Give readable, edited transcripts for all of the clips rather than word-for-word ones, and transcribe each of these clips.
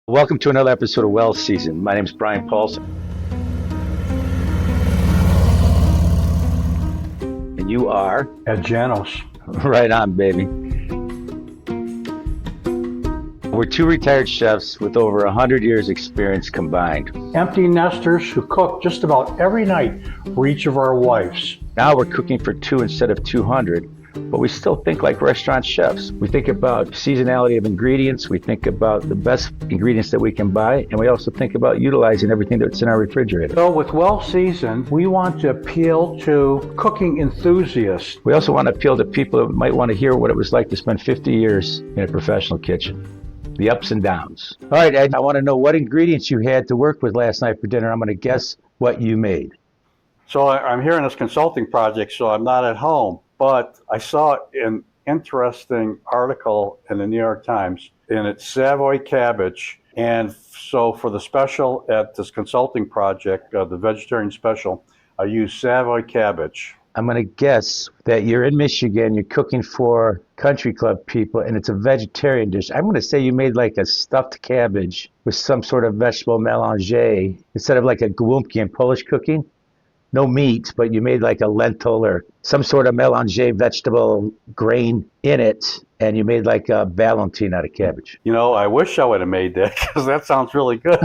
Welcome to another episode of Well Seasoned. My name is Brian Paulson. And you are? At Janos. Right on, baby. We're two retired chefs with over 100 years experience combined. Empty nesters who cook just about every night for each of our wives. Now we're cooking for two instead of 200, but we still think like restaurant chefs. We think about seasonality of ingredients, we think about the best ingredients that we can buy, and we also think about utilizing everything that's in our refrigerator. So with Well Seasoned, we want to appeal to cooking enthusiasts. We also want to appeal to people that might want to hear what it was like to spend 50 years in a professional kitchen. The ups and downs. All right, Ed, I want to know what ingredients you had to work with last night for dinner. I'm going to guess what you made. So I'm here in this consulting project, so I'm not at home, but I saw an interesting article in the New York Times, and it's Savoy cabbage. And so for the special at this consulting project, the vegetarian special, I used Savoy cabbage. I'm going to guess that you're in Michigan, you're cooking for country club people, and it's a vegetarian dish. I'm going to say you made like a stuffed cabbage with some sort of vegetable melange instead of like a gołąbki in Polish cooking. No meat, but you made like a lentil or some sort of melange vegetable grain in it, and you made like a Valentine out of cabbage. You know, I wish I would have made that because that sounds really good.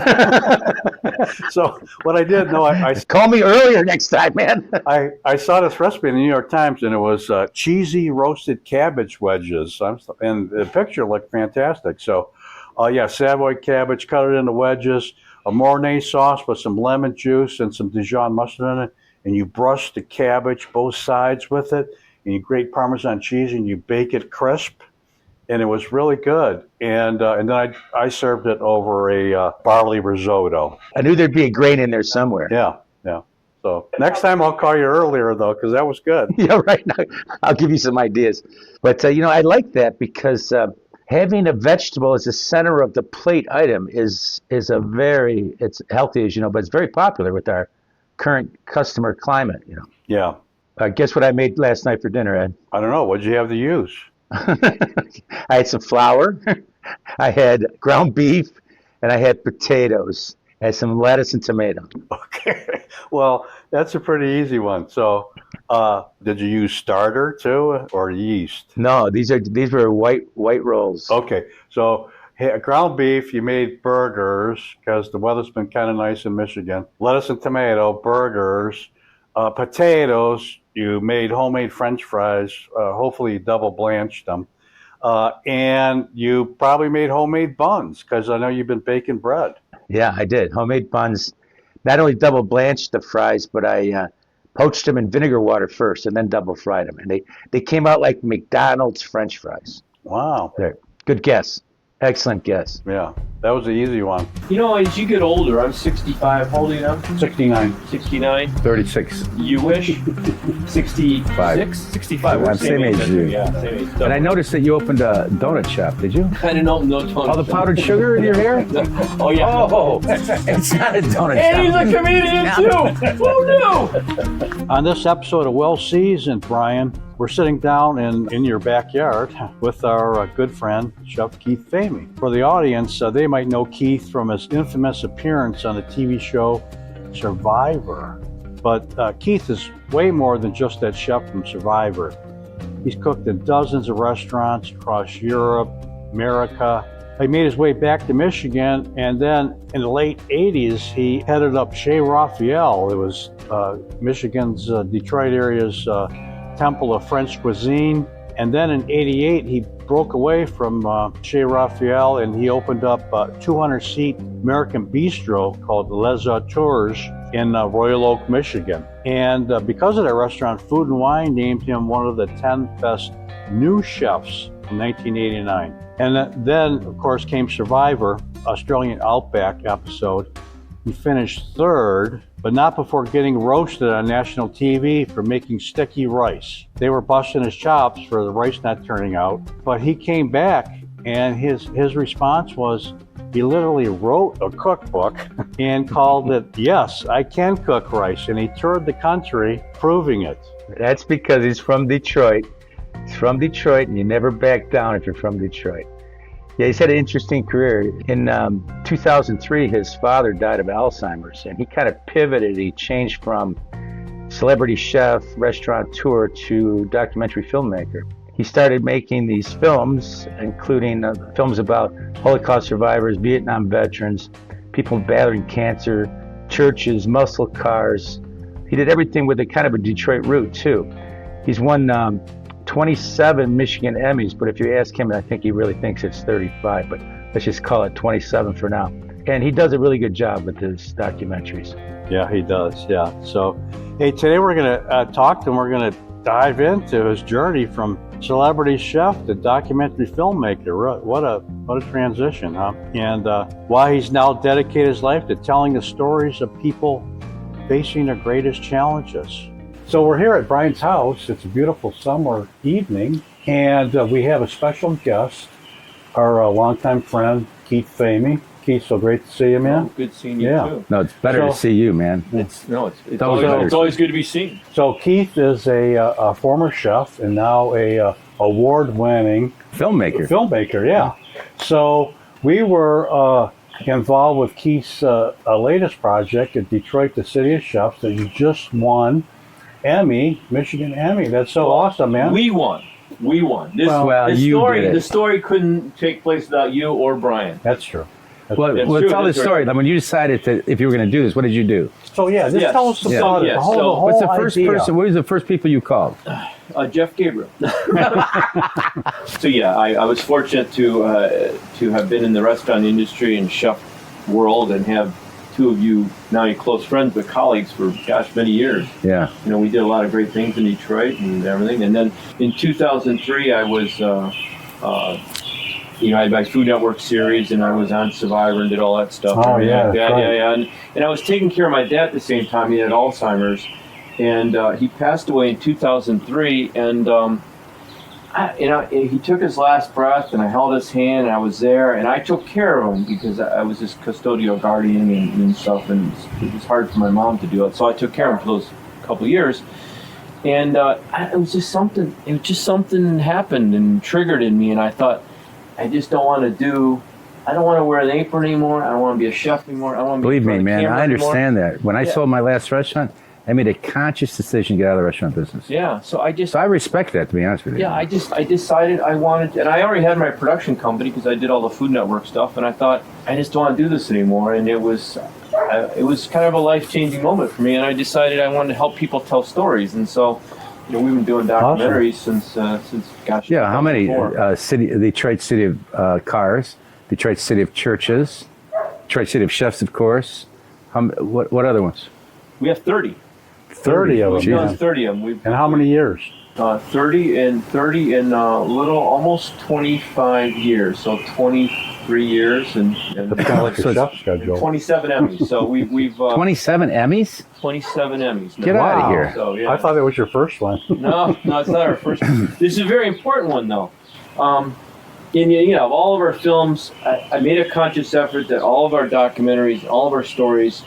So what I did, I Call me earlier next time, man. I saw this recipe in the New York Times, and it was cheesy roasted cabbage wedges, and the picture looked fantastic. So, Savoy cabbage, cut it into wedges, a Mornay sauce with some lemon juice and some Dijon mustard in it, and you brush the cabbage both sides with it, and you grate Parmesan cheese, and you bake it crisp, and it was really good. And then I served it over a barley risotto. I knew there'd be a grain in there somewhere. Yeah. So next time I'll call you earlier, though, because that was good. Yeah, right. Now, I'll give you some ideas. But, I like that because having a vegetable as the center of the plate item is it's healthy, as you know, but it's very popular with our current customer climate, Yeah. Guess what I made last night for dinner, Ed? I don't know. What did you have to use? I had some flour, I had ground beef, and I had potatoes. I had some lettuce and tomato. Okay. Well, that's a pretty easy one. So, did you use starter too, or yeast? No, these were white rolls. Okay. So, ground beef, you made burgers because the weather's been kind of nice in Michigan. Lettuce and tomato, burgers. Potatoes, you made homemade French fries. Hopefully, you double blanched them. And you probably made homemade buns because I know you've been baking bread. Yeah, I did. Homemade buns. Not only double blanched the fries, but I poached them in vinegar water first and then double fried them. And they came out like McDonald's French fries. Wow. There. Good guess. Excellent guess. Yeah, that was the easy one. You know, as you get older, I'm 65. How old are you now? 69. 69. 36. You wish? 65. 65. I'm same age as you. Yeah, same age. And I noticed that you opened a donut shop, did you? I didn't know no donut. All the powdered sugar in your hair? Oh, yeah. Oh, it's not a donut And he's shop. a comedian, too. Who knew? On this episode of Well Seasoned, Brian, we're sitting down in your backyard with our good friend, Chef Keith Famie. For the audience, they might know Keith from his infamous appearance on the TV show Survivor. But Keith is way more than just that chef from Survivor. He's cooked in dozens of restaurants across Europe, America. He made his way back to Michigan, and then in the late 80s, he headed up Chez Raphael. It was Michigan's Detroit area's temple of French cuisine. And then in 88, he broke away from Chez Raphael and he opened up a 200-seat American bistro called Les Auteurs in Royal Oak, Michigan. And because of that restaurant, Food and Wine named him one of the 10 best new chefs in 1989. And then, of course, came Survivor, Australian Outback episode. He finished third, but not before getting roasted on national TV for making sticky rice. They were busting his chops for the rice not turning out, but he came back and his response was, he literally wrote a cookbook and called it, Yes, I Can Cook Rice, and he toured the country proving it. That's because he's from Detroit. He's from Detroit, and you never back down if you're from Detroit. Yeah, he's had an interesting career. In 2003, his father died of Alzheimer's, and he kind of pivoted. He changed from celebrity chef, restaurateur to documentary filmmaker. He started making these films, including films about Holocaust survivors, Vietnam veterans, people battling cancer, churches, muscle cars. He did everything with a kind of a Detroit root, too. He's won 27 Michigan Emmys, but if you ask him, I think he really thinks it's 35, but let's just call it 27 for now. And he does a really good job with his documentaries. Yeah, he does. Yeah. So, hey, today we're going to talk to him. We're going to dive into his journey from celebrity chef to documentary filmmaker. What a transition, huh? And why he's now dedicated his life to telling the stories of people facing their greatest challenges. So we're here at Brian's house. It's a beautiful summer evening, and we have a special guest, our longtime friend, Keith Famie. Keith, so great to see you, man. Oh, good seeing you too. No, it's better to see you, man. It's always good to be seen. So Keith is a former chef and now a award-winning filmmaker. Yeah. So we were involved with Keith's latest project at Detroit, the City of Chefs, that you just won Michigan Emmy. That's so awesome, man. We won. The story couldn't take place without you or Brian. That's true. Well, tell the story. Like when you decided if you were going to do this, what did you do? So just tell us about it. The whole what's the first idea. person? What was the first people you called? Jeff Gabriel. So I was fortunate to have been in the restaurant industry and chef world and have two of you now you're close friends but colleagues for many years. Yeah. You know, we did a lot of great things in Detroit and everything. And then in 2003 I was I had my Food Network series, and I was on Survivor and did all that stuff. Oh, yeah. And I was taking care of my dad at the same time. He had Alzheimer's, and he passed away in 2003. And he took his last breath, and I held his hand, and I was there, and I took care of him because I was his custodial guardian and stuff, and it was hard for my mom to do it. So I took care of him for those couple of years. And it was just something happened and triggered in me, and I thought, I don't want to wear an apron anymore. I don't want to be a chef anymore. I don't want to be Believe me, man, I understand anymore. that. When I sold my last restaurant, I made a conscious decision to get out of the restaurant business. Yeah, so I respect that, to be honest with you. Yeah, I decided I wanted, and I already had my production company because I did all the Food Network stuff, and I thought, I just don't want to do this anymore, and it was kind of a life-changing moment for me, and I decided I wanted to help people tell stories, and so, we've been doing documentaries since Yeah, how many? Detroit City of Cars, Detroit City of Churches, Detroit City of Chefs, of course. What other ones? We have 30. 30 of them. We've done 30 of them. And how many years? 30 in almost 25 years. So 23 years and That's kind of like a chef schedule. 27 Emmys. So we've 27 Emmys? 27 Emmys. Get out of here. So, yeah. I thought that was your first one. No, it's not our first. This is a very important one, though. Of all of our films, I made a conscious effort that all of our documentaries, all of our stories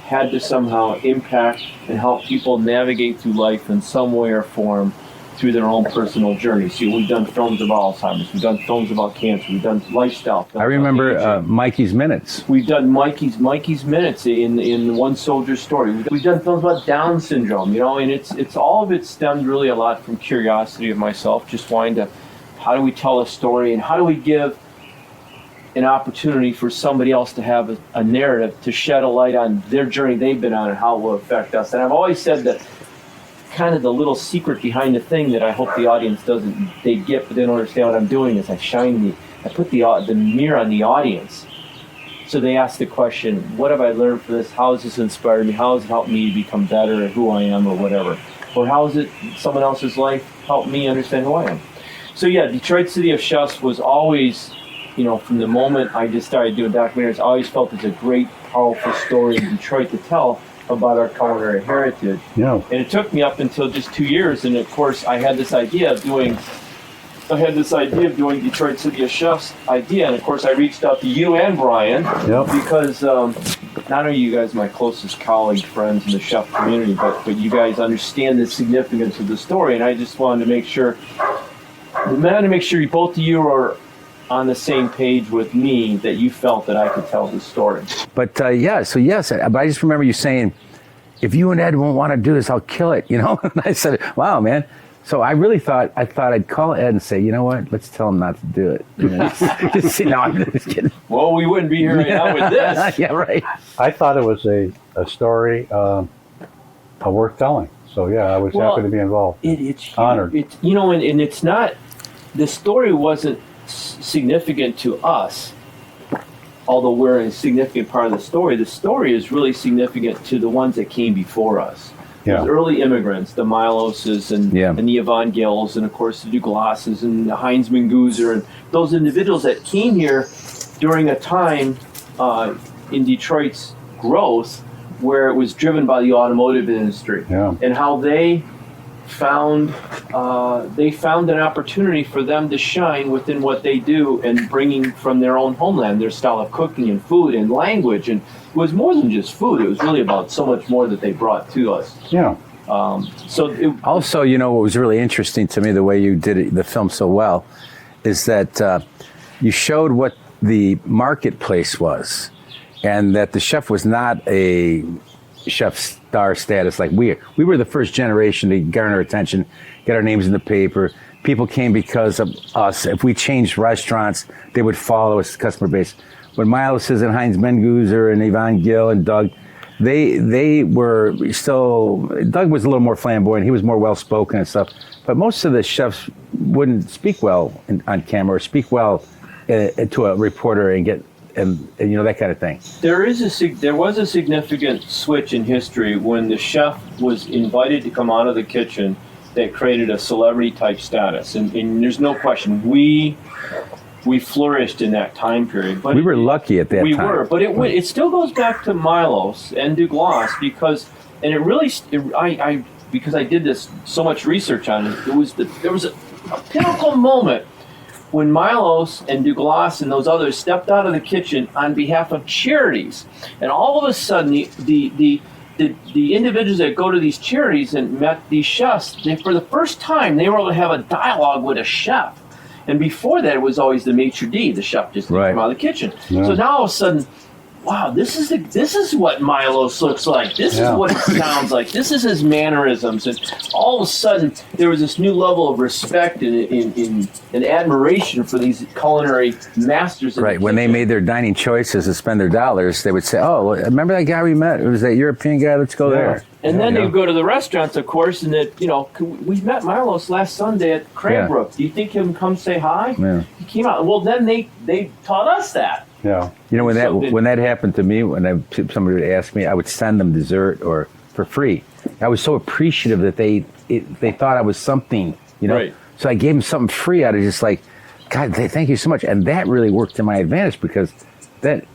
had to somehow impact and help people navigate through life in some way or form through their own personal journey. See, we've done films about Alzheimer's, we've done films about cancer, we've done lifestyle films. I remember Mikey's Minutes. We've done Mikey's Minutes in One Soldier's Story. We've done films about Down syndrome, and it's all of it stemmed really a lot from curiosity of myself, just wanting to, how do we tell a story and how do we give an opportunity for somebody else to have a narrative to shed a light on their journey they've been on and how it will affect us. And I've always said that kind of the little secret behind the thing that I hope the audience they get, but they don't understand what I'm doing is I put the mirror on the audience. So they ask the question, what have I learned from this? How has this inspired me? How has it helped me become better at who I am or whatever? Or how has it, someone else's life, helped me understand who I am? So yeah, Detroit City of Chefs was always, from the moment I just started doing documentaries, I always felt it's a great, powerful story in Detroit to tell about our culinary heritage. Yeah. And it took me up until just 2 years, and of course I had this idea of doing Detroit City of Chefs and of course I reached out to you and Brian because not only are you guys my closest colleague, friends in the chef community, but you guys understand the significance of the story, and I just wanted to make sure both of you are on the same page with me that you felt that I could tell the story. But yes, but I just remember you saying, if you and Ed won't want to do this, I'll kill it, And I said, wow, man. So I really thought I'd call Ed and say, you know what, let's tell him not to do it. No, I'm just kidding. Well, we wouldn't be here right now with this. Yeah, right. I thought it was a story worth telling. So yeah, I was happy to be involved. It's honored. It's and it's not. The story wasn't significant to us, although we're a significant part of the story. The story is really significant to the ones that came before us. Yeah. Those early immigrants, the Miloses and the Yvonne Gills, and of course the Douglases and the Heinz Manguzer, and those individuals that came here during a time in Detroit's growth where it was driven by the automotive industry, and how they found an opportunity for them to shine within what they do and bringing from their own homeland their style of cooking and food and language. And it was more than just food. It was really about so much more that they brought to us. Yeah. Also, what was really interesting to me, the way you did the film so well, is that you showed what the marketplace was, and that the chef was not a chef star status. Like we were the first generation to garner attention, get our names in the paper. People came because of us. If we changed restaurants, they would follow us, customer base. When Milos and Heinz Manguzer and Yvonne Gill and Doug, they were still, Doug was a little more flamboyant. He was more well-spoken and stuff. But most of the chefs wouldn't speak well on camera or speak well to a reporter and get, and that kind of thing. There was a significant switch in history when the chef was invited to come out of the kitchen that created a celebrity type status, and there's no question we flourished in that time period. But we were lucky at that time. We were, but it still goes back to Milos and Douglas because I did this so much research on it. There was a pinnacle moment when Milos and Douglas and those others stepped out of the kitchen on behalf of charities, and all of a sudden the individuals that go to these charities and met these chefs, for the first time they were able to have a dialogue with a chef. And before that, it was always the maitre d', the chef just didn't come out of the kitchen. Yeah. So now all of a sudden, wow, this is what Milos looks like. This is what it sounds like. This is his mannerisms. And all of a sudden, there was this new level of respect and admiration for these culinary masters. Right. When they made their dining choices to spend their dollars, they would say, "Oh, remember that guy we met? It was that European guy. Let's go there." And then they would go to the restaurants, of course, and we met Milos last Sunday at Cranbrook. Do you think he'll come say hi? Yeah. He came out. Well, then they taught us that. Yeah. When that happened to me, when somebody would ask me, I would send them dessert or for free. I was so appreciative that they thought I was something, Right. So I gave them something free out of just like, God, thank you so much. And that really worked to my advantage because that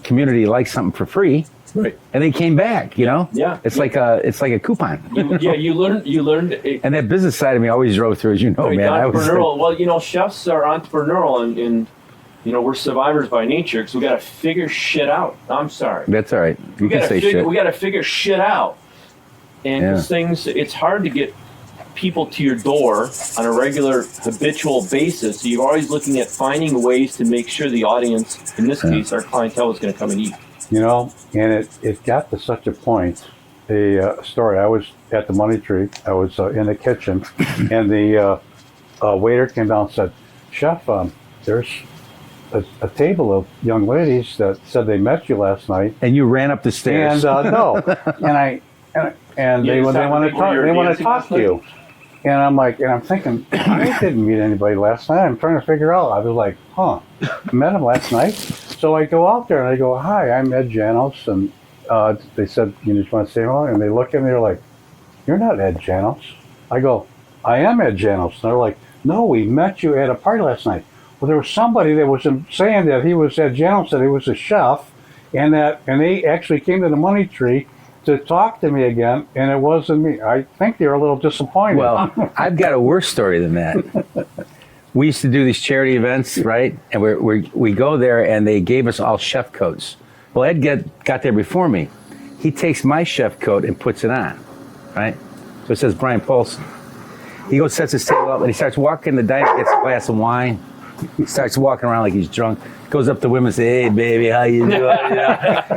community likes something for free. Right. And they came back, Yeah. It's like a coupon. You learned. And that business side of me always drove through, as you know, man. Entrepreneurial. Chefs are entrepreneurial and we're survivors by nature because we got to figure shit out. I'm sorry. That's all right. You can say shit. We got to figure shit out. And these it's hard to get people to your door on a regular, habitual basis. So you're always looking at finding ways to make sure the audience, in this case, our clientele, is going to come and eat. And it got to such a point. A story. I was at the Money Tree. I was in the kitchen, and the waiter came down and said, "Chef, there's a table of young ladies that said they met you last night." And you ran up the stairs. And no, and they want to talk to you. And I'm thinking, I didn't meet anybody last night. I'm trying to figure out. I was like, I met him last night. So I go out there and I go, "Hi, I'm Ed Janos." And they said, "You just want to say hello?" And they look at me, they're like, "You're not Ed Janos." I go, "I am Ed Janos." And they're like, "No, we met you at a party last night." Well, there was somebody that was saying that he was Ed Janos, that he was a chef, and they actually came to the Money Tree to talk to me again, and it wasn't me. I think they were a little disappointed. Well, I've got a worse story than that. We used to do these charity events, right? And we go there, and they gave us all chef coats. Well, Ed got there before me. He takes my chef coat and puts it on, right? So it says Brian Paulson. He goes, sets his table up, and he starts walking the dining, gets a glass of wine. Starts walking around like he's drunk. Goes up to women and say, "Hey, baby, how you doing?"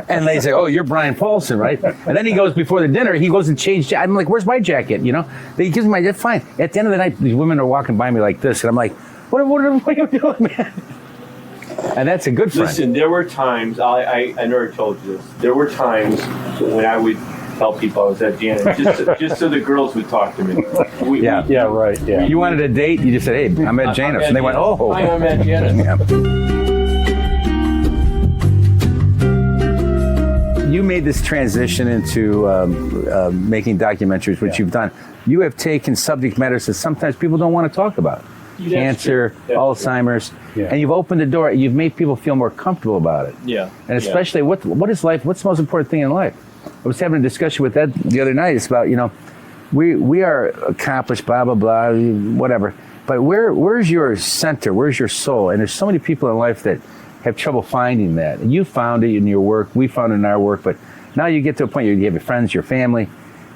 And they say, "Oh, you're Brian Paulson, right?" And then he goes before the dinner. He goes and changes. I'm like, "Where's my jacket?" He gives me my jacket. Fine. At the end of the night, these women are walking by me like this, and I'm like, "What are you doing, man?" And that's a good friend. Listen, there were times, I never told you this, there were times when I would tell people I was at Janos, just so the girls would talk to me. Yeah. You wanted a date, you just said, "Hey, I'm at Janos." And they went, "Oh. Hi, I'm at Janos. Yeah. You made this transition into making documentaries, which you've done. You have taken subject matters that sometimes people don't want to talk about. Cancer, Alzheimer's, and you've opened the door. You've made people feel more comfortable about it. Yeah. And especially, what is life? What's the most important thing in life? I was having a discussion with Ed the other night. It's about, we are accomplished, blah, blah, blah, whatever. But where's your center? Where's your soul? And there's so many people in life that have trouble finding that. And you found it in your work. We found it in our work. But now you get to a point where you have your friends, your family.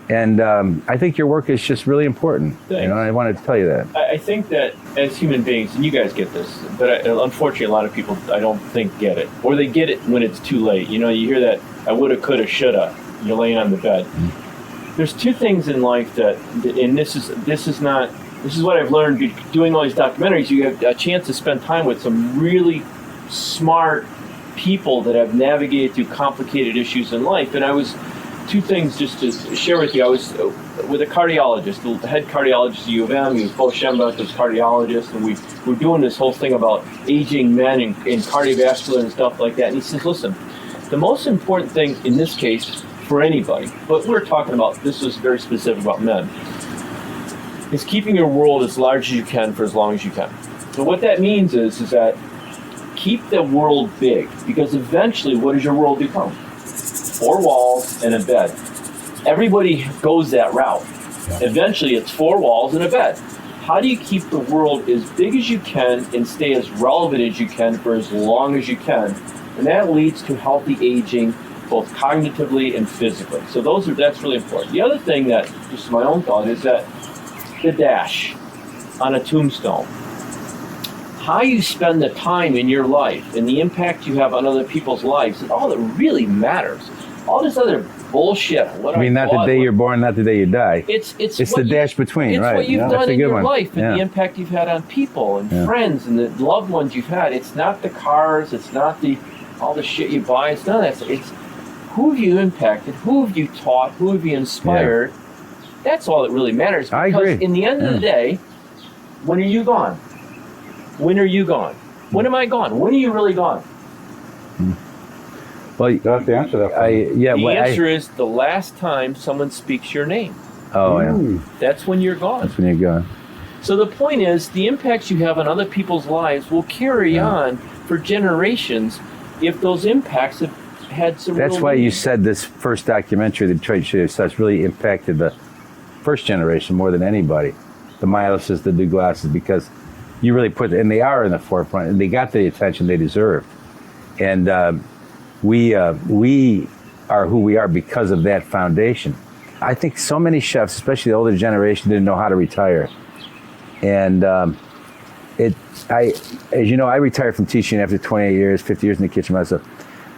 And I think your work is just really important. Thanks. I wanted to tell you that. I think that as human beings, and you guys get this, but unfortunately a lot of people I don't think get it. Or they get it when it's too late. You hear that, I woulda, coulda, shoulda. You're laying on the bed. Mm-hmm. There's two things in life that, and this is what I've learned doing all these documentaries. You have a chance to spend time with some really smart people that have navigated through complicated issues in life. And two things just to share with you. I was with a cardiologist, the head cardiologist at U of M. He was Bo Schembech, was cardiologist, and we were doing this whole thing about aging men and cardiovascular and stuff like that. And he says, listen, the most important thing in this case for anybody, but we're talking about, this was very specific about men, is keeping your world as large as you can for as long as you can. So what that means is that keep the world big, because eventually what does your world become? 4 walls and a bed. Everybody goes that route. Eventually it's 4 walls and a bed. How do you keep the world as big as you can and stay as relevant as you can for as long as you can? And that leads to healthy aging, both cognitively and physically. So that's really important. The other thing that, just my own thought, is that the dash on a tombstone. How you spend the time in your life and the impact you have on other people's lives is all that really matters. All this other bullshit. Not the day you're born, not the day you die. It's the dash between, it's right? What you've done in your life and the impact you've had on people and friends and the loved ones you've had. It's not the cars. It's not all the shit you buy. It's none of that. It's who have you impacted? Who have you taught? Who have you inspired? That's all that really matters. Because I agree. In the end of the day, when are you gone? When are you gone? When am I gone? When are you really gone? Well, you have to answer that. The answer is the last time someone speaks your name. Oh, yeah. That's when you're gone. That's when you're gone. So the point is, the impacts you have on other people's lives will carry on for generations if those impacts have had some. That's why you said this first documentary, the Detroit Shooting Stars, really impacted the first generation more than anybody. The Miloses, the Douglases, because you really put, and they are in the forefront, and they got the attention they deserved. And we are who we are because of that foundation. I think so many chefs, especially the older generation, didn't know how to retire. And as you know, I retired from teaching after 28 years, 50 years in the kitchen myself.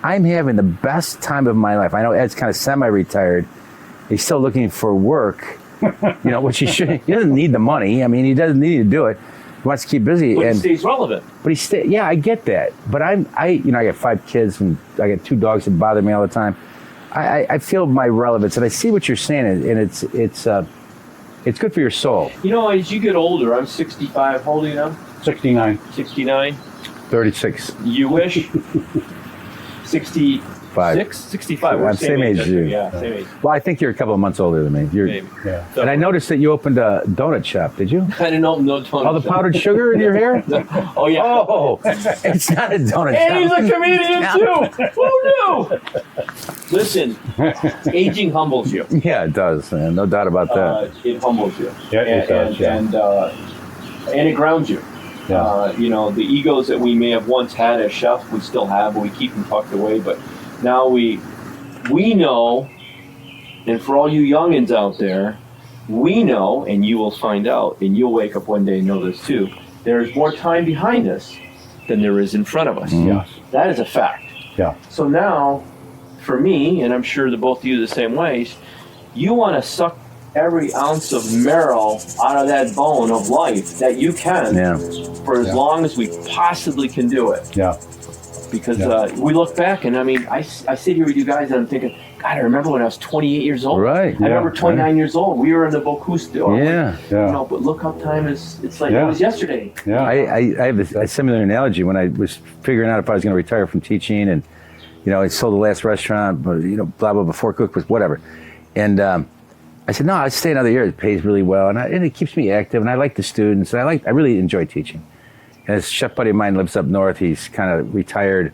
I'm having the best time of my life. I know Ed's kind of semi-retired. He's still looking for work, which he should. He doesn't need the money. I mean, he doesn't need to do it. He wants to keep busy. But he stays relevant. But yeah, I get that. But I got 5 kids and I got 2 dogs that bother me all the time. I feel my relevance, and I see what you're saying, and it's good for your soul. As you get older, I'm 65. How old are you now? 69. 69. 36. You wish. 65. 65. We're I'm same age as you. Yeah, same age. Well, I think you're a couple of months older than me. Maybe. Yeah. So, and I noticed that you opened a donut shop. Did you? I didn't open no donut. All the powdered sugar in your hair? Oh yeah. Oh, it's not a donut and shop. he's a comedian too. Who knew? Listen, aging humbles you. Yeah, it does, man. No doubt about that. It humbles you. Yeah, it does. And it grounds you. Yeah. The egos that we may have once had as chefs, we still have, but we keep them tucked away. But now we know, and for all you youngins out there, we know, and you will find out, and you'll wake up one day and know this too, there's more time behind us than there is in front of us. Yes. That is a fact. Yeah. So now, for me, and I'm sure that both of you the same ways, you want to suck every ounce of marrow out of that bone of life that you can for as long as we possibly can do it. Yeah. Because we look back, and I mean, I sit here with you guys, and I'm thinking, God, I remember when I was 28 years old. Right. I remember 29 years old. We were in the Bocuse d'Or. Yeah. You know, but look how time is, it's like it was yesterday. Yeah. I have a similar analogy when I was figuring out if I was going to retire from teaching, and I sold the last restaurant, but blah blah before cookbook, whatever, and I said no, I'd stay another year. It pays really well, and it keeps me active, and I like the students, and I really enjoy teaching. And this chef buddy of mine lives up north. He's kind of retired,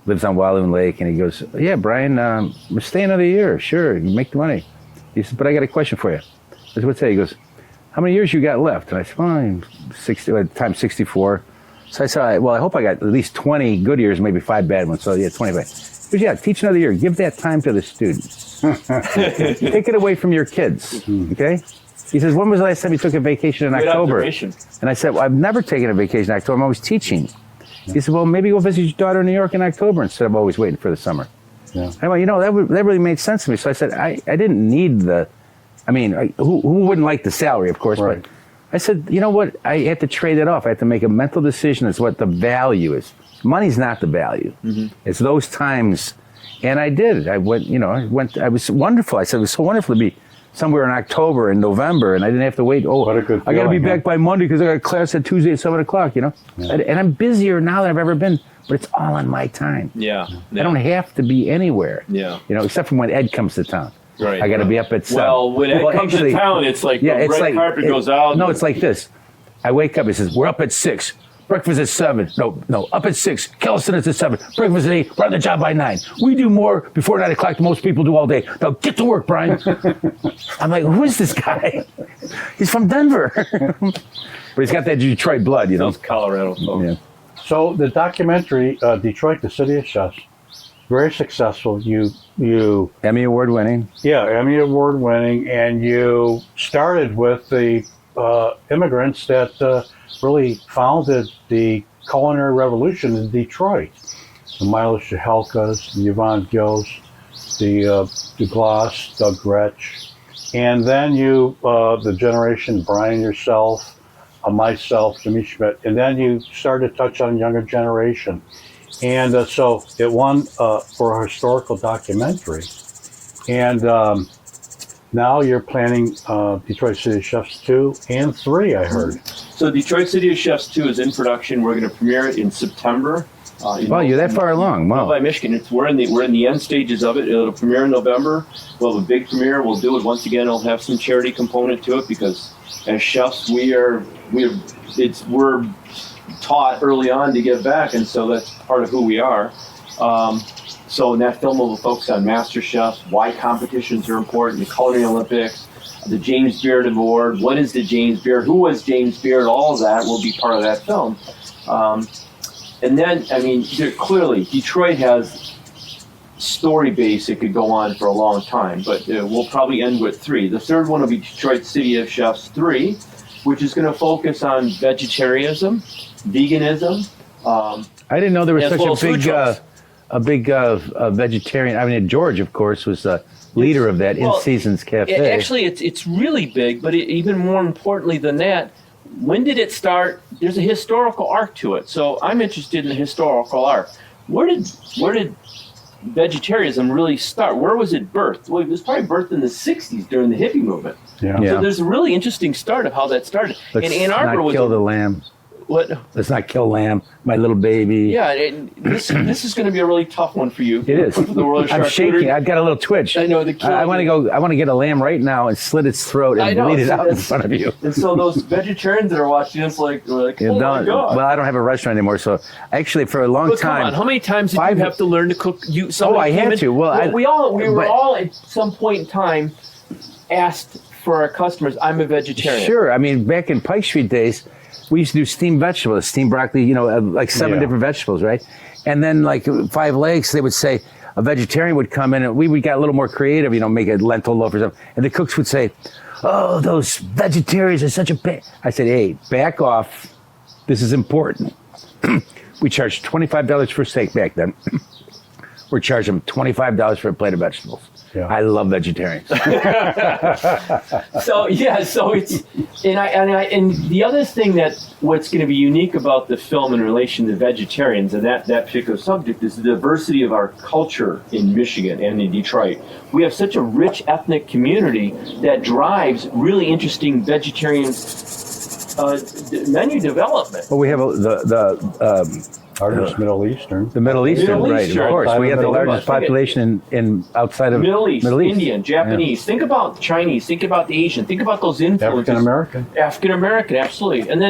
lives on Walloon Lake, and he goes, "Yeah, Brian, we'll stay another year. Sure, you make the money." He says, "But I got a question for you." I said, "What's that?" He goes, "How many years you got left?" And I said, "Well, I'm 60, at the time 64. So I said, "Well, I hope I got at least 20 good years, maybe 5 bad ones." So yeah, 25. He goes, "Yeah, teach another year. Give that time to the students. Take it away from your kids." Okay. He says, "When was the last time you took a vacation in October?" And I said, "Well, I've never taken a vacation in October. I'm always teaching." He said, "Well, maybe go visit your daughter in New York in October instead of always waiting for the summer." Yeah. I went, that really made sense to me. So I said, I didn't need who wouldn't like the salary, of course, right. but I said, you know what? I had to trade it off. I had to make a mental decision as what the value is. Money's not the value. Mm-hmm. It's those times. And I did. I went, I was wonderful. I said, it was so wonderful to be somewhere in October and November, and I didn't have to wait. Oh, what a good I got to be feeling, back by Monday because I got a class at Tuesday at 7 o'clock, Yeah. And I'm busier now than I've ever been, but it's all on my time. Yeah. I don't have to be anywhere. Yeah. Except for when Ed comes to town. Right. I got to be up at 7. Well, when Ed comes to town, it's like the red carpet goes out. No, it's like this. I wake up, he says, "We're up at 6. Breakfast at 7. No, up at 6. Kellison is at 7. Breakfast at 8. We're on the job by 9. We do more before 9 o'clock than most people do all day. Now get to work, Brian." I'm like, who is this guy? He's from Denver. But he's got that Detroit blood, Those Colorado folks. Yeah. So the documentary, Detroit, the City of Chefs, very successful. You Emmy Award winning. Yeah, Emmy Award winning, and you started with the immigrants that really founded the culinary revolution in Detroit. The Milos Cihelkas, the Yvonne Gills, the Douglas, Doug Gretsch, and then you, the generation, Brian yourself, myself, Jimmy Schmidt, and then you started to touch on younger generation. And so it won for a historical documentary. And now you're planning Detroit City of Chefs 2 and 3, I heard. So Detroit City of Chefs 2 is in production. We're going to premiere it in September. Wow, you're that far along. Wow. By Michigan. We're in the end stages of it. It'll premiere in November. We'll have a big premiere. We'll do it once again. It'll have some charity component to it because as chefs, we're taught early on to give back, and so that's part of who we are. So in that film, we'll focus on master chefs, why competitions are important, the Culinary Olympics, the James Beard Award, what is the James Beard, who was James Beard, all of that will be part of that film. And then, clearly, Detroit has story base it could go on for a long time, but we'll probably end with 3. The third one will be Detroit City of Chefs 3, which is going to focus on vegetarianism, veganism. I didn't know there was such a big vegetarian. George, of course, was a leader of that In Seasons Cafe. Actually, it's really big, but even more importantly than that, when did it start? There's a historical arc to it. So I'm interested in the historical arc. Where did vegetarianism really start? Where was it birthed? Well, it was probably birthed in the 60s during the hippie movement. Yeah. So there's a really interesting start of how that started. Let's in Ann Arbor not kill the lamb. What? Let's not kill lamb, my little baby. Yeah, and this is going to be a really tough one for you. It is. For the world of I'm shaking. I've got a little twitch. I know. I want to go. I want to get a lamb right now and slit its throat and bleed it out in front of you. And so those vegetarians that are watching us, like oh my God. Well, I don't have a restaurant anymore, so actually for a long time. Come on, how many times did you have to learn to cook? I had to. Well, we were all at some point in time asked for our customers. I'm a vegetarian. Sure. Back in Pike Street days, we used to do steamed vegetables, steamed broccoli, like 7 different vegetables, right? And then like 5 legs, they would say a vegetarian would come in and we got a little more creative, make a lentil loaf or something. And the cooks would say, "Oh, those vegetarians are such a pain." I said, "Hey, back off. this is important. We charged $25 for steak back then. We're charging them $25 for a plate of vegetables. Yeah. I love vegetarians. So it's and the other thing that what's going to be unique about the film in relation to vegetarians and that particular subject is the diversity of our culture in Michigan and in Detroit. We have such a rich ethnic community that drives really interesting vegetarian menu development. Well, we have Largest Middle Eastern. the Middle Eastern, right? Of course, we have the largest population in outside of Middle East, Indian, Japanese. Yeah. Think about Chinese. Think about the Asian. Think about those influences. African American, absolutely. And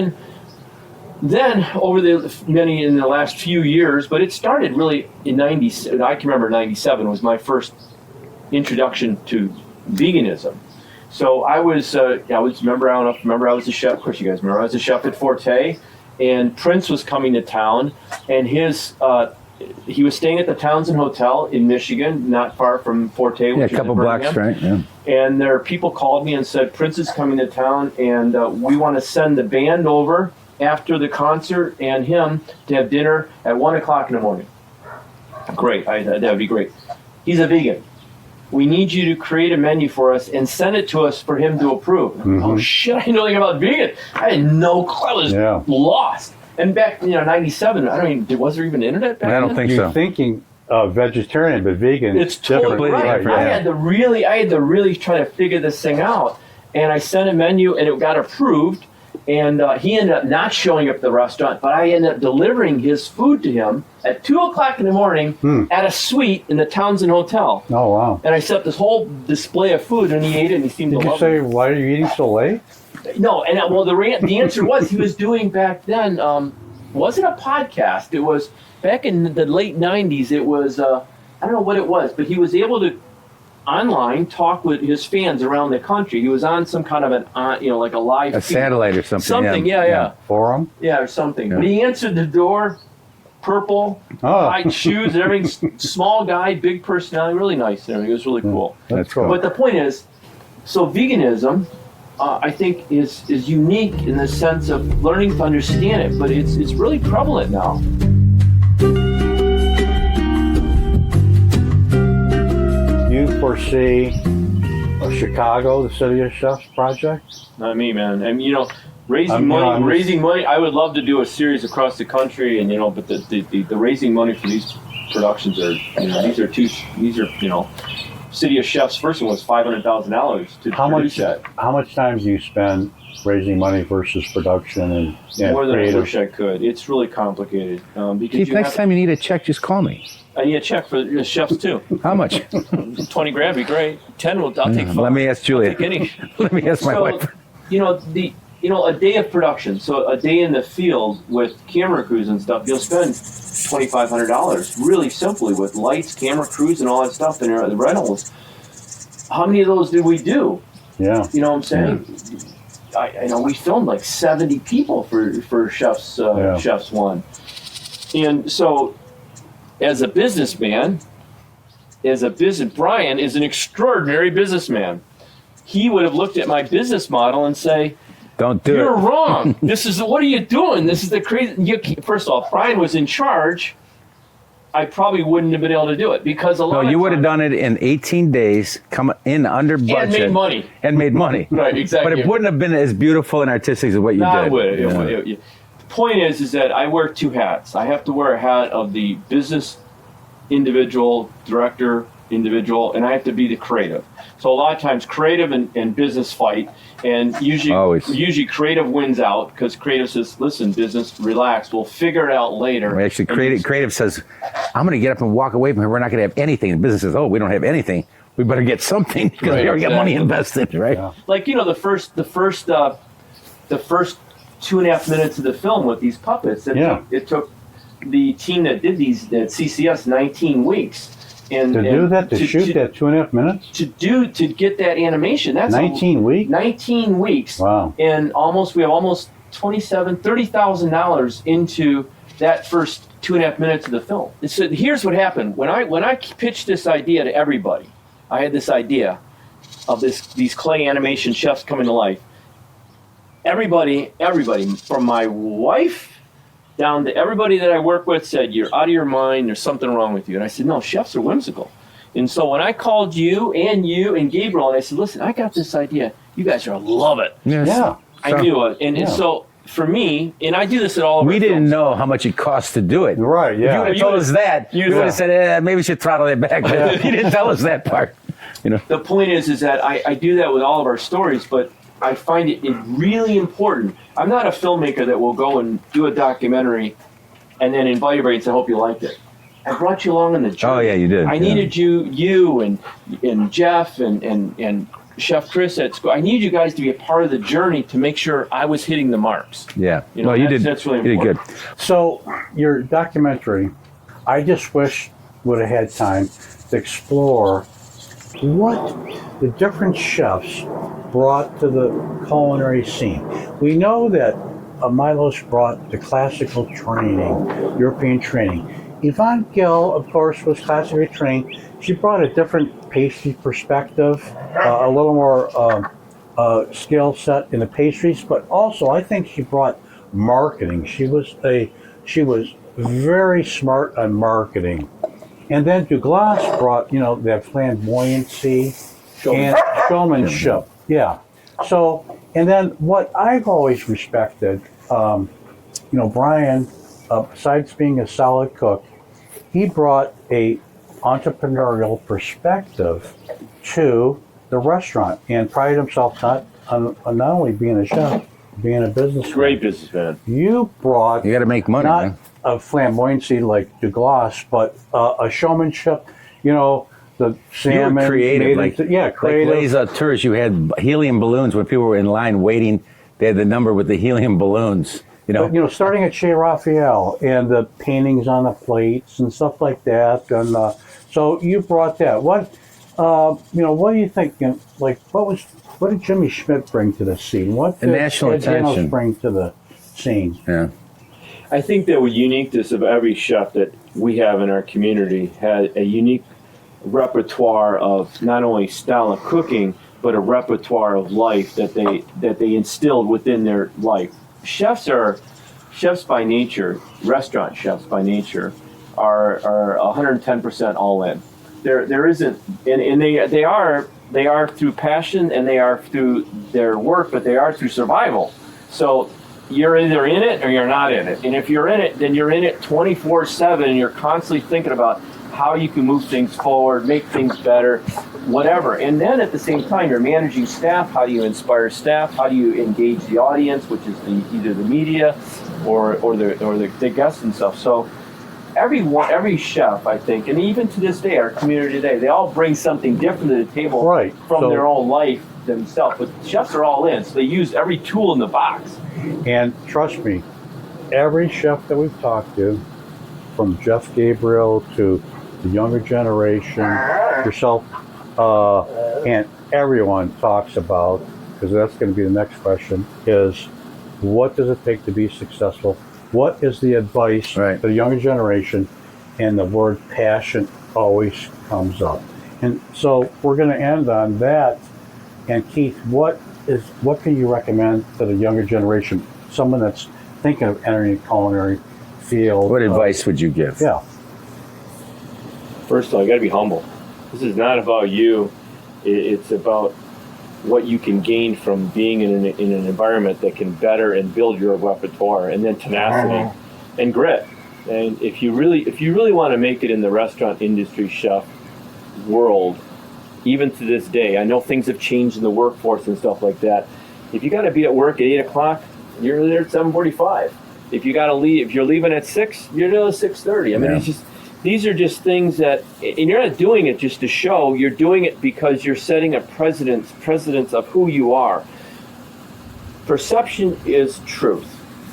then over in the last few years, but it started really in '90. I can remember '97 was my first introduction to veganism. So I was remember I was a chef. Of course, you guys remember I was a chef at Forte. And Prince was coming to town, and he was staying at the Townsend Hotel in Michigan, not far from Forte. Which a couple blocks, right? Yeah. And there people called me and said, Prince is coming to town, and we want to send the band over after the concert and him to have dinner at 1 o'clock in the morning. Great, that would be great. He's a vegan. We need you to create a menu for us and send it to us for him to approve. Mm-hmm. Oh shit, I know nothing about vegan. I had no clue. I was lost. And back, '97, was there even internet back then? I don't think so. You're thinking vegetarian, but vegan. It's totally right. Yeah. I had to really try to figure this thing out. And I sent a menu and it got approved. And he ended up not showing up at the restaurant, but I ended up delivering his food to him at 2 o'clock in the morning at a suite in the Townsend Hotel. Oh, wow. And I set up this whole display of food, and he ate it, and he seemed to love it. Did you say, why are you eating so late? No, and the answer was he was doing back then, wasn't a podcast. It was back in the late 90s. It was, I don't know what it was, but he was able to online talk with his fans around the country. He was on some kind of like a live feed. Satellite or something. Something, yeah. Forum? Yeah, or something. Yeah. But he answered the door, purple, tight shoes and everything. Small guy, big personality, really nice and everything. It was really cool. That's cool. But the point is, so veganism, I think, is unique in the sense of learning to understand it, but it's really prevalent now. You foresee Chicago, the City of Chefs project? Not me, man. And raising money. I would love to do a series across the country, and but the raising money for these productions are these are City of Chefs. First one was $500,000 to produce that. How much time do you spend raising money versus production and more than creative? I wish I could. It's really complicated. Because Keith, next time you need a check, just call me. I need a check for the chefs too. How much? 20 grand would be great. 10 I'll take 5. Let me ask Julia. I'll take any. Let me ask my wife. A day of production, so a day in the field with camera crews and stuff, you'll spend $2,500 really simply with lights, camera crews, and all that stuff, and the rentals. How many of those did we do? Yeah. You know what I'm saying? Yeah. I know we filmed like 70 people for Chefs Chefs One, and so as a businessman, Brian is an extraordinary businessman. He would have looked at my business model and say, "Don't do it. You're wrong. What are you doing? This is the crazy." First off, Brian was in charge. I probably wouldn't have been able to do it because a lot. No, you would have done it in 18 days, come in under budget, and made money. Right, exactly. But it wouldn't have been as beautiful and artistic as what you did. It would. The point is that I wear two hats. I have to wear a hat of the business individual, director individual, and I have to be the creative. So a lot of times creative and business fight, and usually creative wins out because creative says, listen, business, relax, we'll figure it out later. Actually, creative says, I'm going to get up and walk away from here. We're not going to have anything. And business says, we don't have anything. We better get something because we already got money invested, right? Yeah. Like, the first 2.5 minutes of the film with these puppets, it took the team that did these at CCS 19 weeks. To shoot that 2.5 minutes? To get that animation. That's 19 weeks? 19 weeks. Wow. And we have almost $30,000 into that first 2.5 minutes of the film. And so here's what happened. When I pitched this idea to everybody, I had this idea of these clay animation chefs coming to life. everybody, from my wife down to everybody that I work with said, you're out of your mind, there's something wrong with you. And I said, no, chefs are whimsical. And so when I called you and Gabriel, and I said, listen, I got this idea. You guys are love it. Yes. Yeah. I knew it. And so for me, and I do this at all of our We didn't films. know how much it cost to do it. Right, If you yeah. would have told us that, you would have said, maybe we should throttle it back. But you didn't tell us that part. You know. The point is that I do that with all of our stories, but I find it really important. I'm not a filmmaker that will go and do a documentary and then invite everybody and say, I hope you liked it. I brought you along on the journey. Oh, yeah, you did. I needed you and Jeff and Chef Chris at school. I needed you guys to be a part of the journey to make sure I was hitting the marks. Yeah. You know, you did. that's really You did good. important. So your documentary, I just wish would have had time to explore what the different chefs brought to the culinary scene. We know that Milos brought the classical training, European training. Yvonne Gill, of course, was classically trained. She brought a different pastry perspective, a little more skill set in the pastries, but also I think she brought marketing. She was very smart on marketing. And then Douglas brought, that flamboyancy and showmanship. Yeah. So, and then what I've always respected, Brian, besides being a solid cook, he brought a entrepreneurial perspective to the restaurant and prided himself not only being a chef, being a businessman. Great businessman. You brought You got to make money, not man. a flamboyancy like Douglas, but a showmanship. The salmon. You were creative, creative. Like Les Auteurs, you had helium balloons when people were in line waiting. They had the number with the helium balloons. But, starting at Chez Raphael and the paintings on the plates and stuff like that, and so you brought that. What do you think? What did Jimmy Schmidt bring to the scene? What did national Janos attention. bring to the scene? Yeah. I think the uniqueness of every chef that we have in our community had a unique repertoire of not only style of cooking, but a repertoire of life that they instilled within their life. Chefs by nature, restaurant chefs by nature, are 110% all in. There isn't, and they are through passion and they are through their work, but they are through survival. So you're either in it or you're not in it. And if you're in it, then you're in it 24/7, and you're constantly thinking about how you can move things forward, make things better, whatever. And then at the same time, you're managing staff. How do you inspire staff? How do you engage the audience, which is either the media or the guests and stuff. So every chef, I think, and even to this day, our community today, they all bring something different to the table from their own life themselves. But chefs are all in, so they use every tool in the box. And trust me, every chef that we've talked to, from Jeff Gabriel to the younger generation, yourself, and everyone talks about, because that's going to be the next question, is what does it take to be successful? What is the advice for the younger generation? And the word passion always comes up. And so we're going to end on that. And Keith, what can you recommend to the younger generation, someone that's thinking of entering the culinary field? What advice would you give? Yeah. First of all, you got to be humble. This is not about you. It's about what you can gain from being in an environment that can better and build your repertoire, and then tenacity and grit. And if you really want to make it in the restaurant industry chef world, even to this day, I know things have changed in the workforce and stuff like that. If you got to be at work at 8 o'clock, you're there at 7:45. If you got to leave, if you're leaving at 6, you're there at 6:30. I mean, it's just, these are just things that, and you're not doing it just to show. You're doing it because you're setting a precedence of who you are. Perception is truth.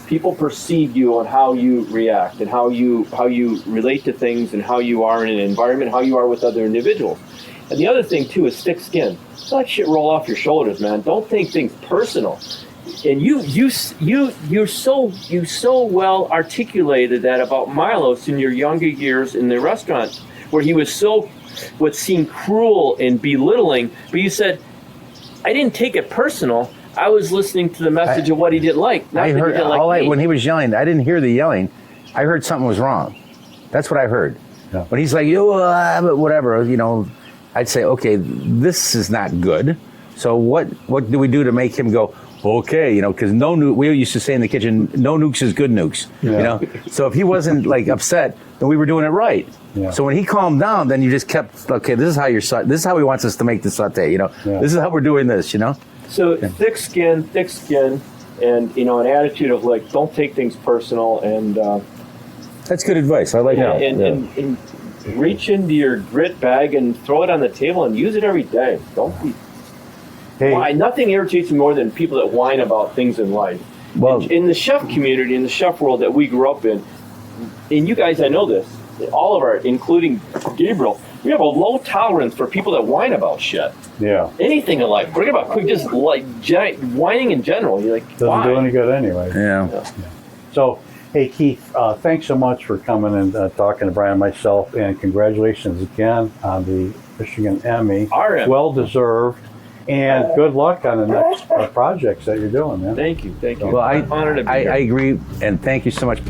People perceive you on how you react and how you relate to things and how you are in an environment, how you are with other individuals. And the other thing too is thick skin. Let shit roll off your shoulders, man. Don't take things personal. And you so well articulated that about Milos in your younger years in the restaurant, where he was so what seemed cruel and belittling, but you said, I didn't take it personal. I was listening to the message of what he didn't like. Not I that he heard didn't like me. when he was yelling. I didn't hear the yelling. I heard something was wrong. That's what I heard. Yeah. When he's like, but whatever, I'd say, okay, this is not good. So what do we do to make him go, okay, because no nuke, we used to say in the kitchen, no nukes is good nukes, So if he wasn't like upset, then we were doing it right. Yeah. So when he calmed down, then you just kept, okay, this is how he wants us to make the satay, This is how we're doing this, So thick skin, and an attitude of like, don't take things personal, and That's good advice. I like that. and reach into your grit bag and throw it on the table and use it every day. Don't be. Hey. Why? Nothing irritates me more than people that whine about things in life. Well, In the chef community, in the chef world that we grew up in, and you guys, I know this, all of our, including Gabriel, we have a low tolerance for people that whine about shit. Yeah. Anything in life. Forget about quick, just like whining in general. You're like, Doesn't why? do any good anyway. yeah. So, hey, Keith, thanks so much for coming and talking to Brian and myself, and congratulations again on the Michigan Emmy. Our Emmy. Well deserved, and good luck on the next projects that you're doing, man. Thank you. Well, I'm honored to be here. I agree, and thank you so much.